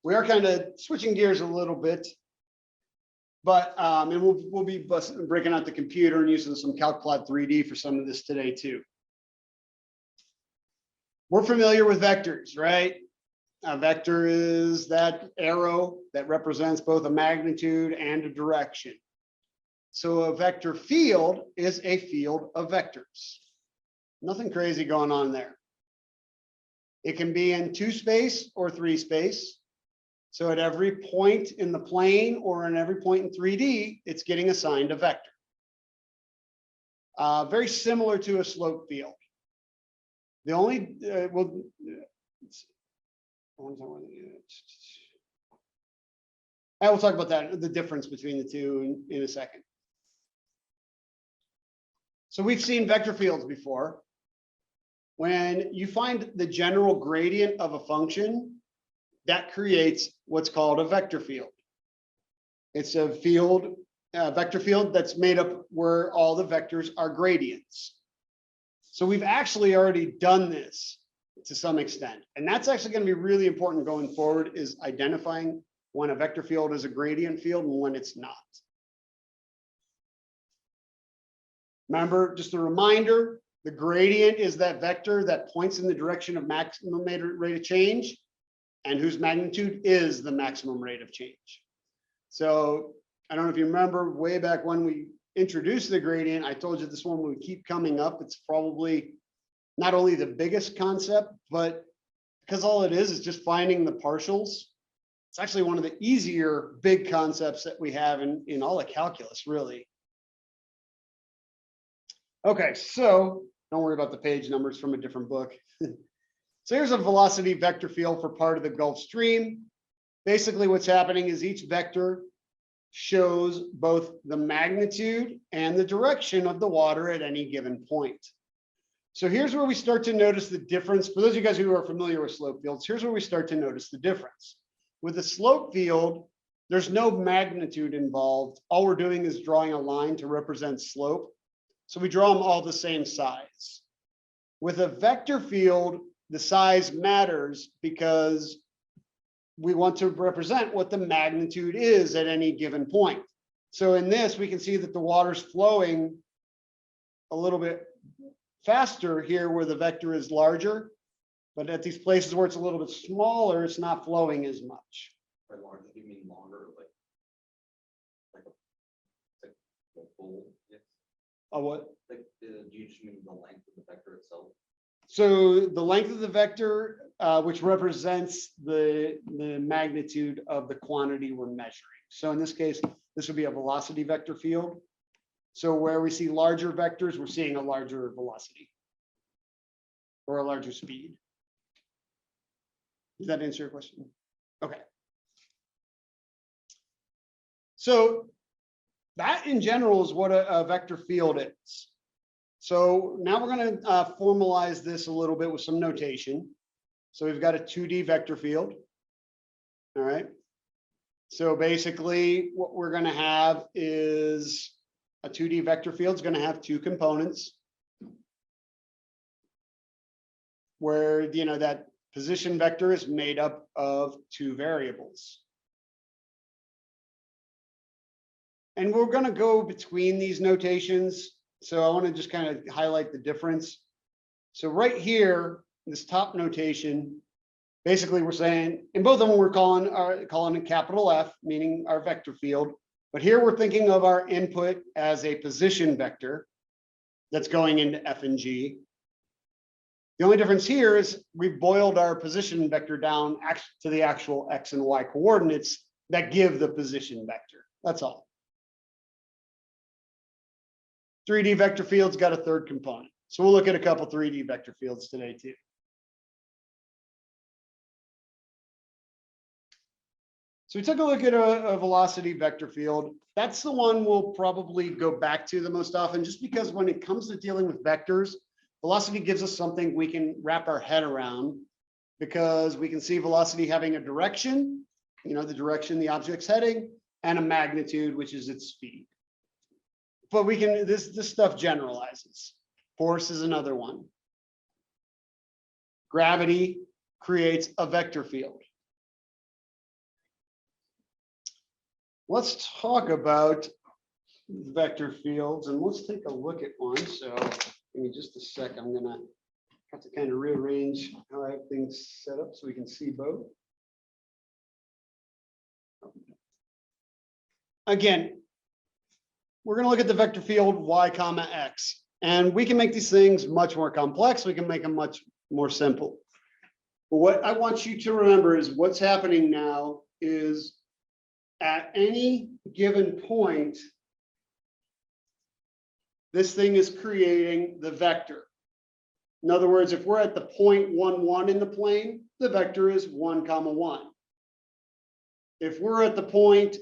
We are kind of switching gears a little bit, but and we'll be breaking out the computer and using some Calcplot 3D for some of this today too. We're familiar with vectors, right? A vector is that arrow that represents both a magnitude and a direction. So a vector field is a field of vectors. Nothing crazy going on there. It can be in 2 space or 3 space. So at every point in the plane or in every point in 3D, it's getting assigned a vector. Very similar to a slope field. The only, we'll talk about that, the difference between the two in a second. So we've seen vector fields before. When you find the general gradient of a function, that creates what's called a vector field. It's a field, vector field that's made up where all the vectors are gradients. So we've actually already done this to some extent. And that's actually going to be really important going forward, is identifying when a vector field is a gradient field and when it's not. Remember, just a reminder, the gradient is that vector that points in the direction of maximum rate of change and whose magnitude is the maximum rate of change. So I don't know if you remember way back when we introduced the gradient, I told you this one would keep coming up. It's probably not only the biggest concept, but because all it is just finding the partials. It's actually one of the easier big concepts that we have in all of calculus, really. Okay, so don't worry about the page numbers from a different book. So here's a velocity vector field for part of the Gulf Stream. Basically what's happening is each vector shows both the magnitude and the direction of the water at any given point. So here's where we start to notice the difference. For those of you guys who are familiar with slope fields, here's where we start to notice the difference. With a slope field, there's no magnitude involved. All we're doing is drawing a line to represent slope. So we draw them all the same size. With a vector field, the size matters because we want to represent what the magnitude is at any given point. So in this, we can see that the water's flowing a little bit faster here where the vector is larger, but at these places where it's a little bit smaller, it's not flowing as much. By larger, you mean longer, like a full? Yes. Oh, what? Like, do you just mean the length of the vector itself? So the length of the vector, which represents the magnitude of the quantity we're measuring. So in this case, this would be a velocity vector field. So where we see larger vectors, we're seeing a larger velocity or a larger speed. Does that answer your question? Okay. So that in general is what a vector field is. So now we're going to formalize this a little bit with some notation. So we've got a 2D vector field. All right. So basically what we're going to have is a 2D vector field is going to have 2 components where, you know, that position vector is made up of 2 variables. And we're going to go between these notations. So I want to just kind of highlight the difference. So right here, this top notation, basically we're saying, in both of them, we're calling it capital F, meaning our vector field. But here we're thinking of our input as a position vector that's going into F and G. The only difference here is we've boiled our position vector down to the actual X and Y coordinates that give the position vector. That's all. 3D vector fields got a 3rd component. So we'll look at a couple 3D vector fields today too. So we took a look at a velocity vector field. That's the one we'll probably go back to the most often, just because when it comes to dealing with vectors, velocity gives us something we can wrap our head around, because we can see velocity having a direction, you know, the direction the object's heading, and a magnitude, which is its speed. But we can, this stuff generalizes. Force is another one. Gravity creates a vector field. let's talk about vector fields, and let's take a look at one. So give me just a sec. I'm gonna have to kind of rearrange how I have things set up so we can see both. Again, we're going to look at the vector field y comma x, and we can make these things much more complex. We can make them much more simple. But what I want you to remember is what's happening now is at any given point, this thing is creating the vector. In other words, if we're at the point 1, 1 in the plane, the vector is 1, 1. If we're at the point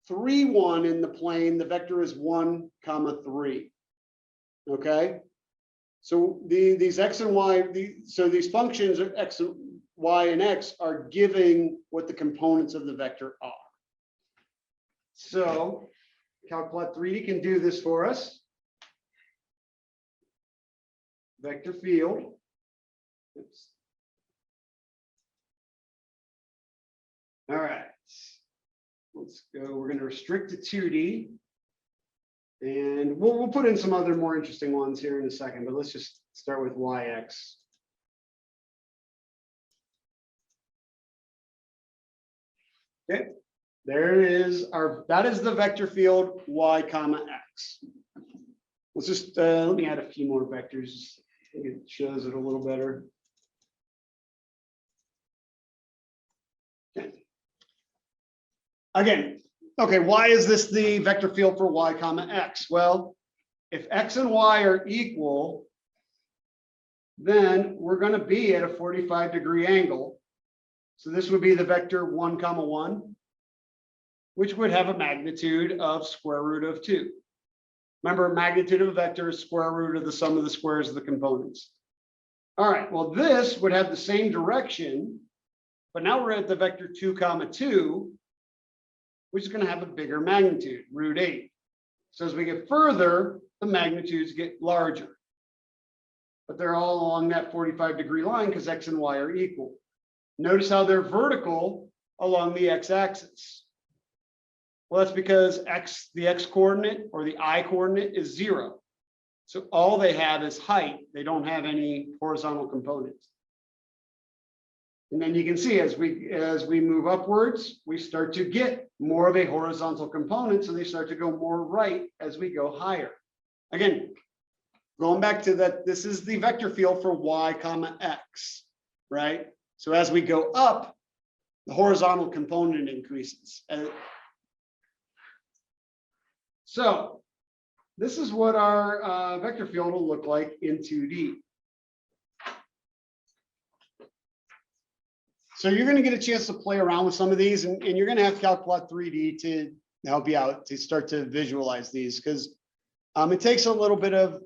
3, 1 in the plane, the vector is 1, 3. Okay? So these x and y, so these functions of x and y and x are giving what the components of the vector are. So Calculator3D can do this for us. Vector field. Oops. All right. Let's go. We're going to restrict to 2D. And we'll put in some other more interesting ones here in a second, but let's just start with YX. Okay. There is that is the vector field y comma x. Let's just let me add a few more vectors. I think it shows it a little better. Okay. Again, okay, why is this the vector field for y comma x? Well, if x and y are equal, then we're going to be at a 45-degree angle. So this would be the vector 1, 1, which would have a magnitude of square root of 2. Remember, magnitude of a vector is square root of the sum of the squares of the components. All right, well, this would have the same direction, but now we're at the vector 2, 2, which is going to have a bigger magnitude, root 8. So as we get further, the magnitudes get larger. But they're all along that 45-degree line because x and y are equal. Notice how they're vertical along the x-axis. Well, that's because the x coordinate or the I coordinate is 0. So all they have is height. They don't have any horizontal components. And then you can see as we move upwards, we start to get more of a horizontal component. So they start to go more right as we go higher. Again, going back to that, this is the vector field for y comma x, right? So as we go up, the horizontal component increases. So this is what our vector field will look like in 2D. So you're going to get a chance to play around with some of these, and you're going to have Calculator3D to help you out to start to visualize these, because it takes a little bit of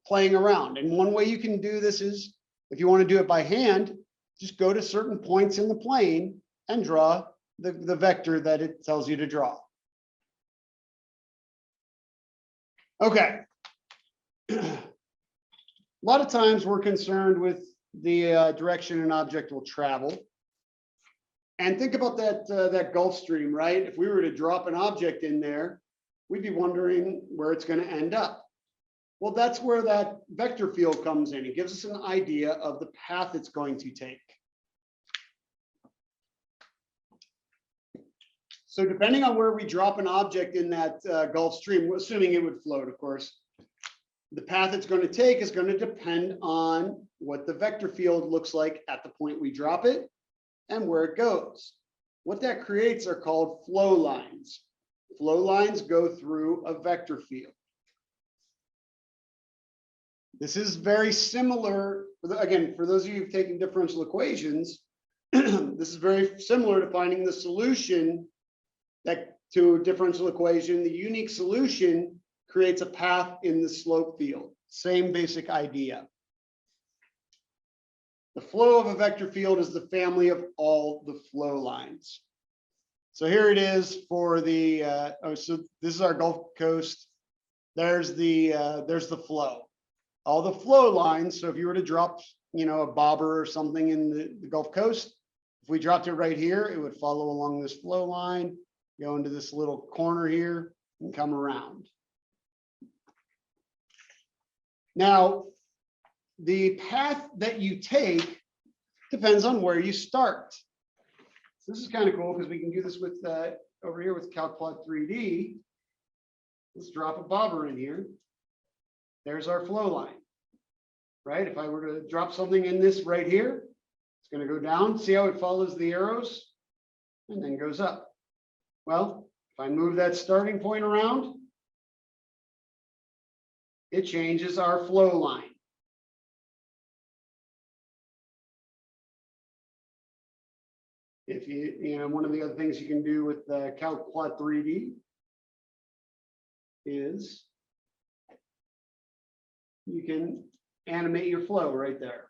playing around. And one way you can do this is, if you want to do it by hand, just go to certain points in the plane and draw the vector that it tells you to draw. Okay. A lot of times we're concerned with the direction an object will travel. And think about that Gulf Stream, right? If we were to drop an object in there, we'd be wondering where it's going to end up. Well, that's where that vector field comes in. It gives us an idea of the path it's going to take. So depending on where we drop an object in that Gulf Stream, assuming it would float, of course, the path it's going to take is going to depend on what the vector field looks like at the point we drop it and where it goes. What that creates are called flow lines. Flow lines go through a vector field. This is very similar, again, for those of you who've taken differential equations, this is very similar to finding the solution to a differential equation. The unique solution creates a path in the slope field. Same basic idea. The flow of a vector field is the family of all the flow lines. So here it is for the, so this is our Gulf Coast. There's the flow. All the flow lines. So if you were to drop, a bobber or something in the Gulf Coast, if we dropped it right here, it would follow along this flow line. go into this little corner here and come around. Now, the path that you take depends on where you start. So this is kind of cool because we can do this with over here with CalcPlot 3D. Let's drop a bobber in here. There's our flow line, right? If I were to drop something in this right here, it's going to go down. See how it follows the arrows and then goes up. Well, if I move that starting point around, it changes our flow line. If you know, one of the other things you can do with CalcPlot 3D is you can animate your flow right there.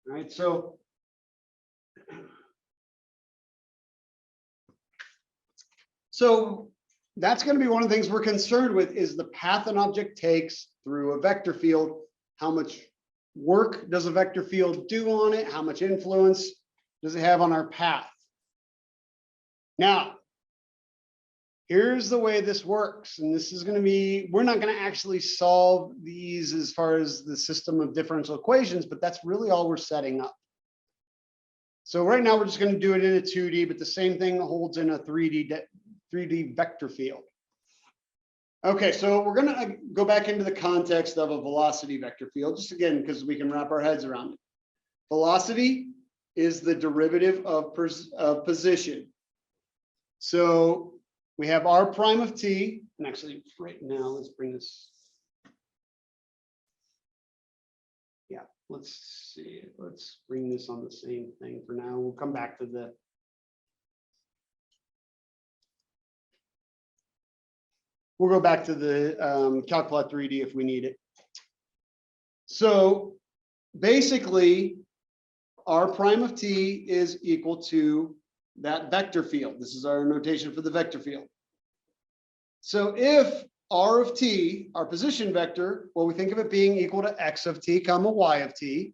All right, so that's going to be one of the things we're concerned with is the path an object takes through a vector field. How much work does a vector field do on it? How much influence does it have on our path? Now, here's the way this works. And this is going to be, we're not going to actually solve these as far as the system of differential equations, but that's really all we're setting up. So right now we're just going to do it in a 2D, but the same thing holds in a 3D vector field. Okay, so we're going to go back into the context of a velocity vector field, just again, because we can wrap our heads around it. Velocity is the derivative of position. So we have r prime of t, and actually right now, let's bring this. Yeah, let's see, let's bring this on the same thing for now. We'll come back to the we'll go back to the CalcPlot 3D if we need it. So basically, r prime of t is equal to that vector field. This is our notation for the vector field. So if r of t, our position vector, well, we think of it being equal to x of t comma y of t.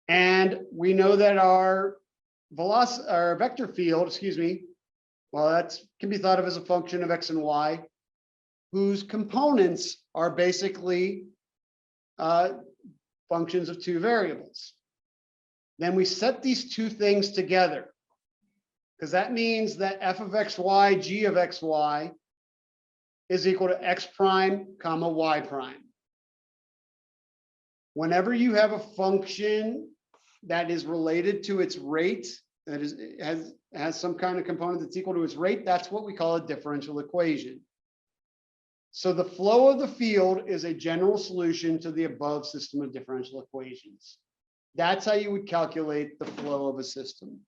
And we know that our vector field, excuse me, well, that can be thought of as a function of x and y, whose components are basically functions of two variables. Then we set these two things together, because that means that f of xy, g of xy is equal to x prime comma y prime. Whenever you have a function that is related to its rate, that is has some kind of component that's equal to its rate, that's what we call a differential equation. So the flow of the field is a general solution to the above system of differential equations. That's how you would calculate the flow of a system.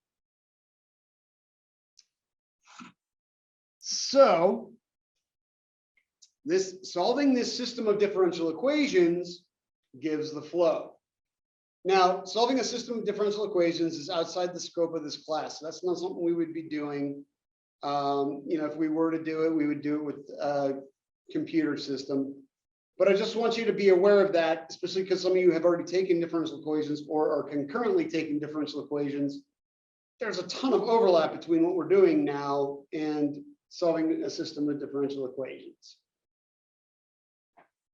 So solving this system of differential equations gives the flow. Now, solving a system of differential equations is outside the scope of this class. So that's not something we would be doing. You know, if we were to do it, we would do it with a computer system. But I just want you to be aware of that, especially because some of you have already taken differential equations or are concurrently taking differential equations. There's a ton of overlap between what we're doing now and solving a system of differential equations.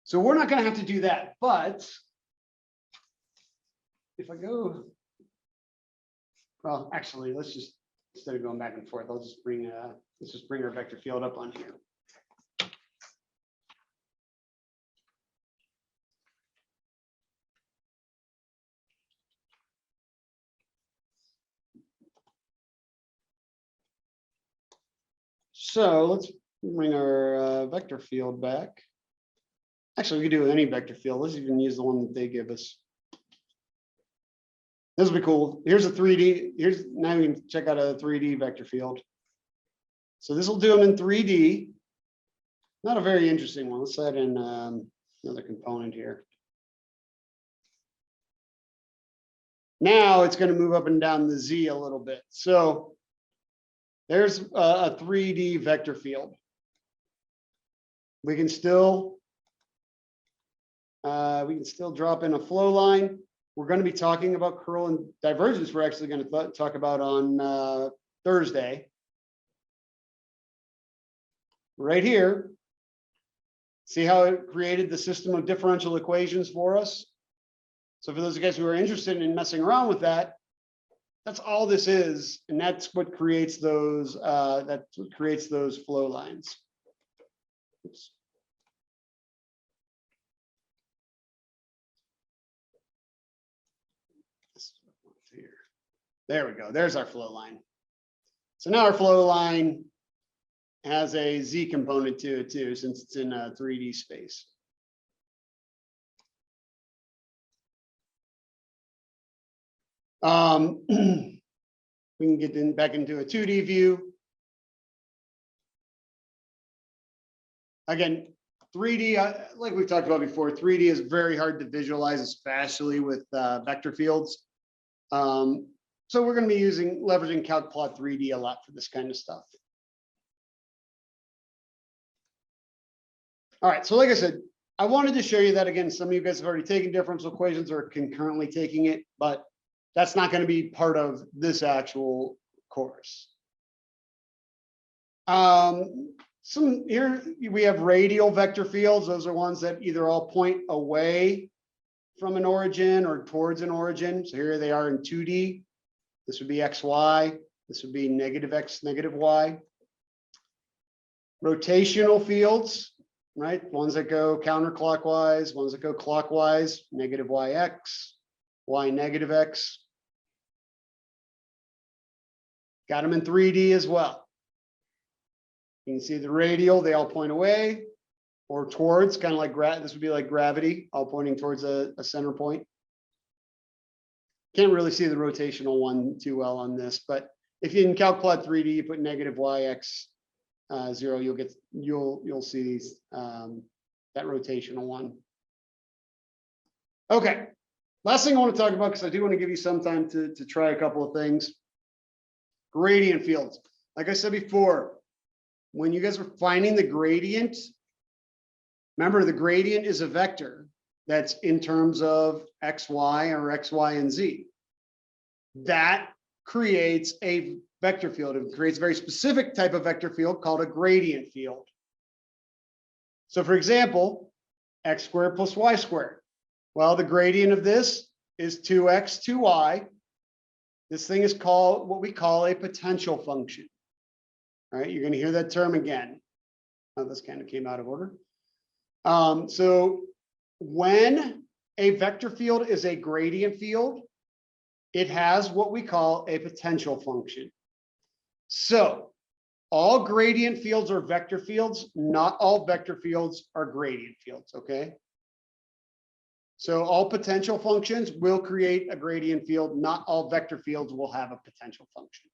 So we're not going to have to do that, but if I go, well, actually, let's just, instead of going back and forth, I'll just bring, let's just bring our vector field up on here. So let's bring our vector field back. Actually, we could do any vector field. Let's even use the one that they give us. This will be cool. Here's a 3D. Here's now we can check out a 3D vector field. So this will do them in 3D. Not a very interesting one. Let's set in another component here. Now it's going to move up and down the Z a little bit. So there's a 3D vector field. We can still drop in a flow line. we're going to be talking about curl and divergence. We're actually going to talk about on Thursday. Right here. See how it created the system of differential equations for us? So for those of you guys who are interested in messing around with that, that's all this is, and that's what creates those flow lines. Oops. There we go. There's our flow line. So now our flow line has a Z component to it too, since it's in a 3D space. We can get back into a 2D view. Again, 3D, like we talked about before, 3D is very hard to visualize, especially with vector fields. So we're going to be leveraging CalcPlot 3D a lot for this kind of stuff. All right, so like I said, I wanted to show you that again. Some of you guys have already taken differential equations or concurrently taking it, but that's not going to be part of this actual course. Here we have radial vector fields. Those are ones that either all point away from an origin or towards an origin. So here they are in 2D. This would be XY. This would be negative X, negative Y. Rotational fields, right? Ones that go counterclockwise, ones that go clockwise, negative YX, Y negative X. Got them in 3D as well. You can see the radial, they all point away or towards, kind of like this would be like gravity, all pointing towards a center point. Can't really see the rotational one too well on this, but if you can CalcPlot 3D, you put negative YX 0, you'll see that rotational one. Okay, last thing I want to talk about, because I do want to give you some time to try a couple of things. Gradient fields. Like I said before, when you guys are finding the gradient, remember the gradient is a vector that's in terms of XY or XY and Z. That creates a vector field. It creates a very specific type of vector field called a gradient field. So for example, x squared plus y squared. Well, the gradient of this is 2x, 2y. This thing is called what we call a potential function. All right, you're going to hear that term again. Oh, this kind of came out of order. So when a vector field is a gradient field, it has what we call a potential function. So all gradient fields are vector fields. Not all vector fields are gradient fields, okay? So all potential functions will create a gradient field. Not all vector fields will have a potential function.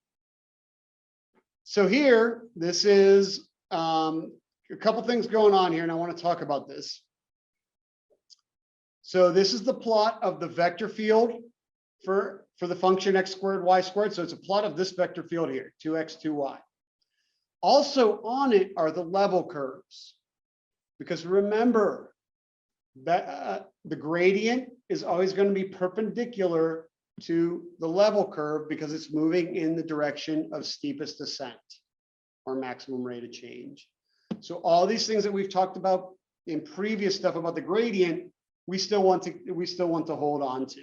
So here, this is a couple things going on here, and I want to talk about this. So this is the plot of the vector field for the function x squared, y squared. So it's a plot of this vector field here, 2x, 2y. Also on it are the level curves. Because remember, that the gradient is always going to be perpendicular to the level curve because it's moving in the direction of steepest descent or maximum rate of change. So all these things that we've talked about in previous stuff about the gradient, we still want to hold on to.